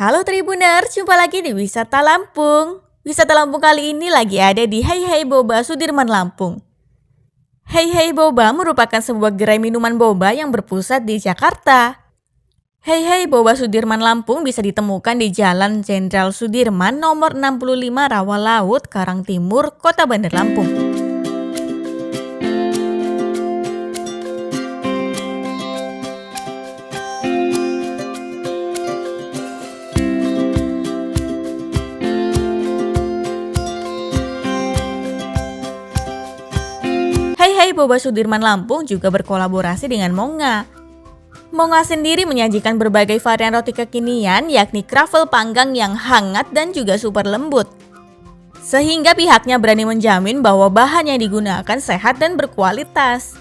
Halo Tribuner, jumpa lagi di Wisata Lampung. Wisata Lampung kali ini lagi ada di Hei Hei Boba Sudirman Lampung. Hei Hei Boba merupakan sebuah gerai minuman boba yang berpusat di Jakarta. Hei Hei Boba Sudirman Lampung bisa ditemukan di Jalan Jenderal Sudirman nomor 65 Rawa Laut, Karangtimur, Kota Bandar Lampung. Hei Hei Boba Sudirman Lampung juga berkolaborasi dengan Monga. Monga sendiri menyajikan berbagai varian roti kekinian yakni kroffel panggang yang hangat dan juga super lembut. Sehingga pihaknya berani menjamin bahwa bahan yang digunakan sehat dan berkualitas.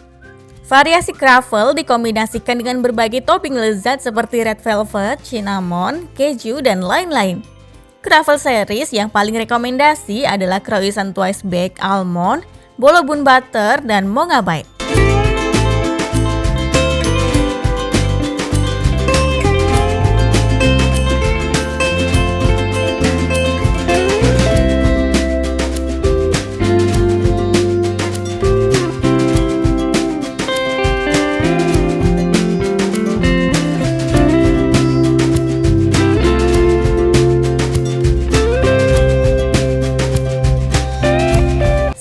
Variasi kroffel dikombinasikan dengan berbagai topping lezat seperti red velvet, cinnamon, keju, dan lain-lain. Kroffel series yang paling rekomendasi adalah croissant twice baked almond, bolo bun butter, dan Monga Bite.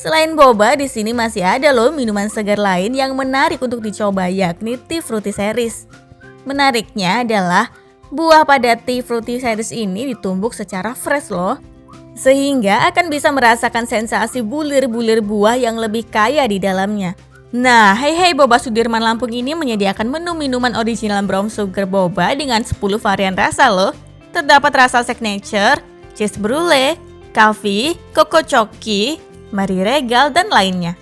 Selain boba, di sini masih ada loh minuman segar lain yang menarik untuk dicoba, yakni Tea Fruity Series. Menariknya adalah buah pada Tea Fruity Series ini ditumbuk secara fresh loh, sehingga akan bisa merasakan sensasi bulir-bulir buah yang lebih kaya di dalamnya. Nah, Hei Hei Boba Sudirman Lampung ini menyediakan menu minuman original brown sugar boba dengan 10 varian rasa loh. Terdapat rasa signature, cheese brulee, coffee, coco choki, Marie Regal, dan lainnya.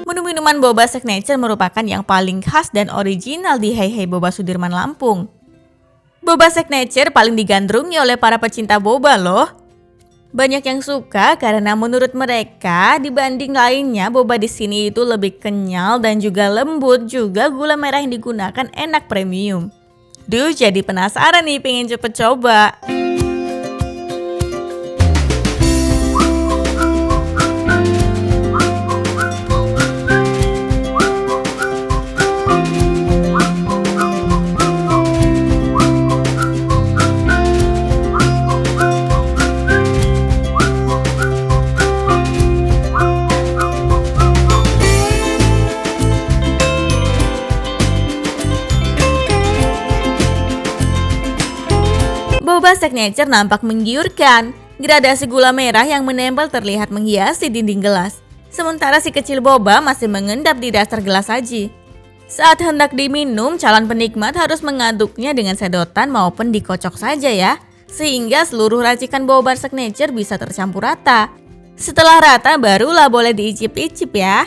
Menu minuman boba signature merupakan yang paling khas dan original di Hei Hei Boba Sudirman Lampung. Boba signature paling digandrungi oleh para pecinta boba loh. Banyak yang suka karena menurut mereka dibanding lainnya boba di sini itu lebih kenyal dan juga lembut, juga gula merah yang digunakan enak premium. Duh, jadi penasaran nih, pengen cepet coba. Boba signature nampak menggiurkan. Gradasi gula merah yang menempel terlihat menghiasi dinding gelas. Sementara si kecil boba masih mengendap di dasar gelas saji. Saat hendak diminum, calon penikmat harus mengaduknya dengan sedotan maupun dikocok saja ya, sehingga seluruh racikan boba signature bisa tercampur rata. Setelah rata, barulah boleh diicip-icip ya.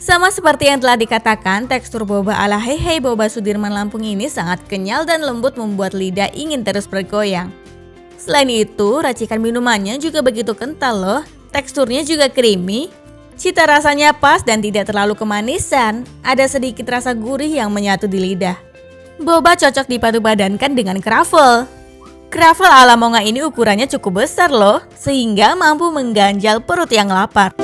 Sama seperti yang telah dikatakan, tekstur boba ala Hei Hei Boba Sudirman Lampung ini sangat kenyal dan lembut membuat lidah ingin terus bergoyang. Selain itu, racikan minumannya juga begitu kental loh. Teksturnya juga creamy. Cita rasanya pas dan tidak terlalu kemanisan. Ada sedikit rasa gurih yang menyatu di lidah. Boba cocok dipadu-padankan dengan kroffel. Kroffel ala Monga ini ukurannya cukup besar loh, sehingga mampu mengganjal perut yang lapar.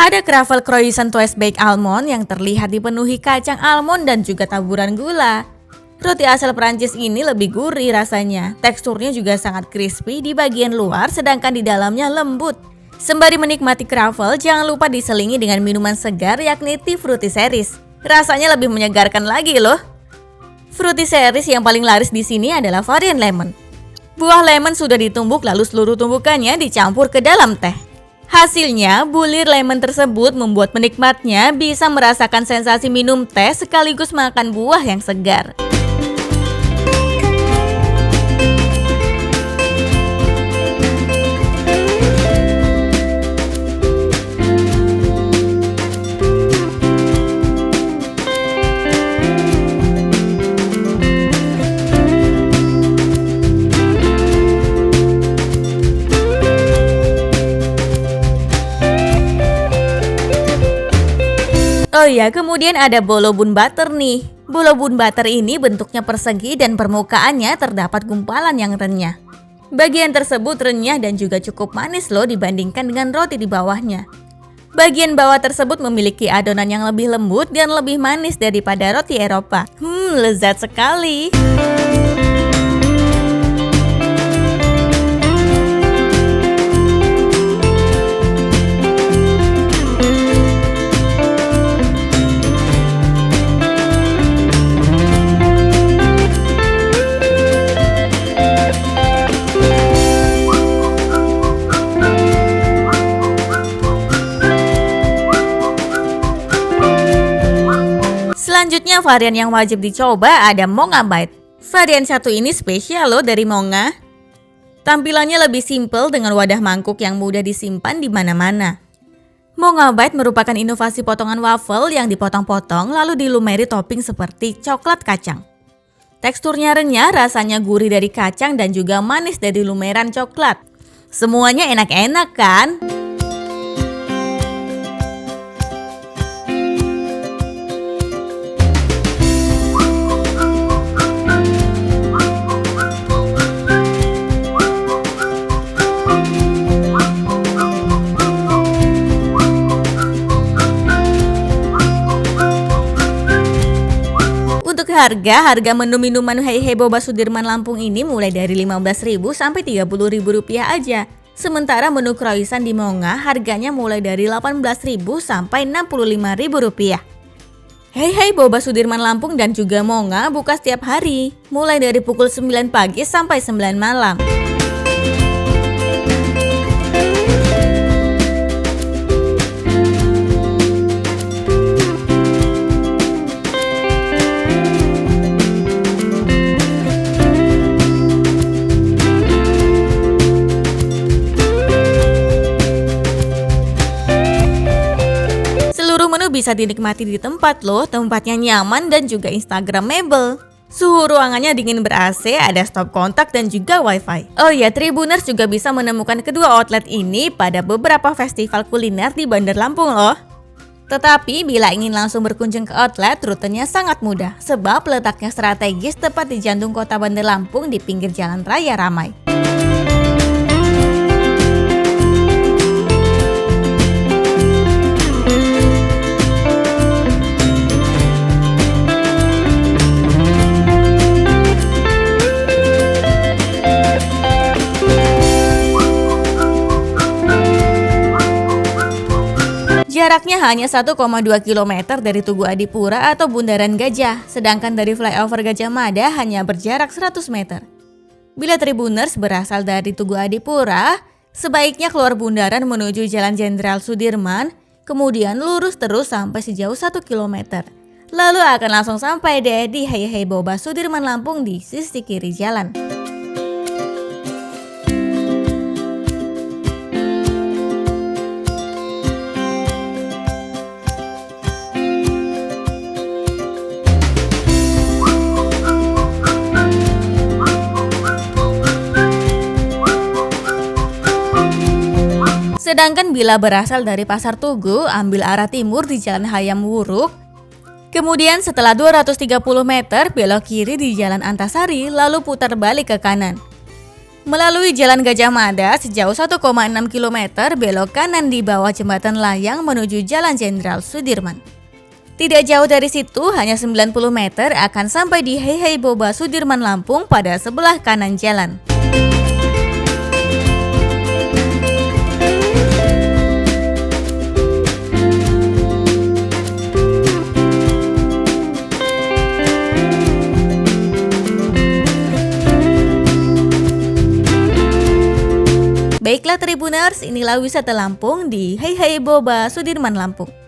Ada Croffle Croissant Toast Baked Almond yang terlihat dipenuhi kacang almond dan juga taburan gula. Roti asal Prancis ini lebih gurih rasanya, teksturnya juga sangat crispy di bagian luar sedangkan di dalamnya lembut. Sembari menikmati croffle, jangan lupa diselingi dengan minuman segar yakni Tea Fruity Series. Rasanya lebih menyegarkan lagi loh. Fruity Series yang paling laris di sini adalah varian lemon. Buah lemon sudah ditumbuk lalu seluruh tumbukannya dicampur ke dalam teh. Hasilnya, bulir lemon tersebut membuat penikmatnya bisa merasakan sensasi minum teh sekaligus makan buah yang segar. Oh iya, kemudian ada bolo bun butter nih. Bolo bun butter ini bentuknya persegi dan permukaannya terdapat gumpalan yang renyah. Bagian tersebut renyah dan juga cukup manis loh dibandingkan dengan roti di bawahnya. Bagian bawah tersebut memiliki adonan yang lebih lembut dan lebih manis daripada roti Eropa. Lezat sekali. Selanjutnya varian yang wajib dicoba ada Monga Bite. Varian satu ini spesial loh dari Monga. Tampilannya lebih simpel dengan wadah mangkuk yang mudah disimpan di mana-mana. Monga Bite merupakan inovasi potongan waffle yang dipotong-potong lalu dilumeri topping seperti coklat kacang. Teksturnya renyah, rasanya gurih dari kacang dan juga manis dari lumeran coklat. Semuanya enak-enak kan? Harga menu minuman Hey Hey Boba Sudirman Lampung ini mulai dari Rp15.000 sampai Rp30.000 aja. Sementara menu croissant di Monga harganya mulai dari Rp18.000 sampai Rp65.000. Hey Hey Boba Sudirman Lampung dan juga Monga buka setiap hari, mulai dari pukul 9 pagi sampai 9 malam. Menu bisa dinikmati di tempat loh, tempatnya nyaman dan juga instagramable. Suhu ruangannya dingin ber-AC, ada stop kontak dan juga wifi. Oh ya, Tribuners juga bisa menemukan kedua outlet ini pada beberapa festival kuliner di Bandar Lampung loh. Tetapi bila ingin langsung berkunjung ke outlet, rutenya sangat mudah sebab letaknya strategis tepat di jantung kota Bandar Lampung di pinggir jalan raya ramai. Jaraknya hanya 1,2 km dari Tugu Adipura atau Bundaran Gajah, sedangkan dari flyover Gajah Mada hanya berjarak 100 meter. Bila Tribuners berasal dari Tugu Adipura, sebaiknya keluar bundaran menuju Jalan Jenderal Sudirman, kemudian lurus terus sampai sejauh 1 km. Lalu akan langsung sampai deh di Hey Hey Boba Sudirman Lampung di sisi kiri jalan. Sedangkan bila berasal dari Pasar Tugu, ambil arah timur di Jalan Hayam Wuruk. Kemudian setelah 230 meter, belok kiri di Jalan Antasari, lalu putar balik ke kanan. Melalui Jalan Gajah Mada sejauh 1,6 km belok kanan di bawah jembatan layang menuju Jalan Jenderal Sudirman. Tidak jauh dari situ, hanya 90 meter akan sampai di Hei Hei Boba Sudirman Lampung pada sebelah kanan jalan. Baiklah Tribuners, inilah wisata Lampung di Hei Hei Boba Sudirman Lampung.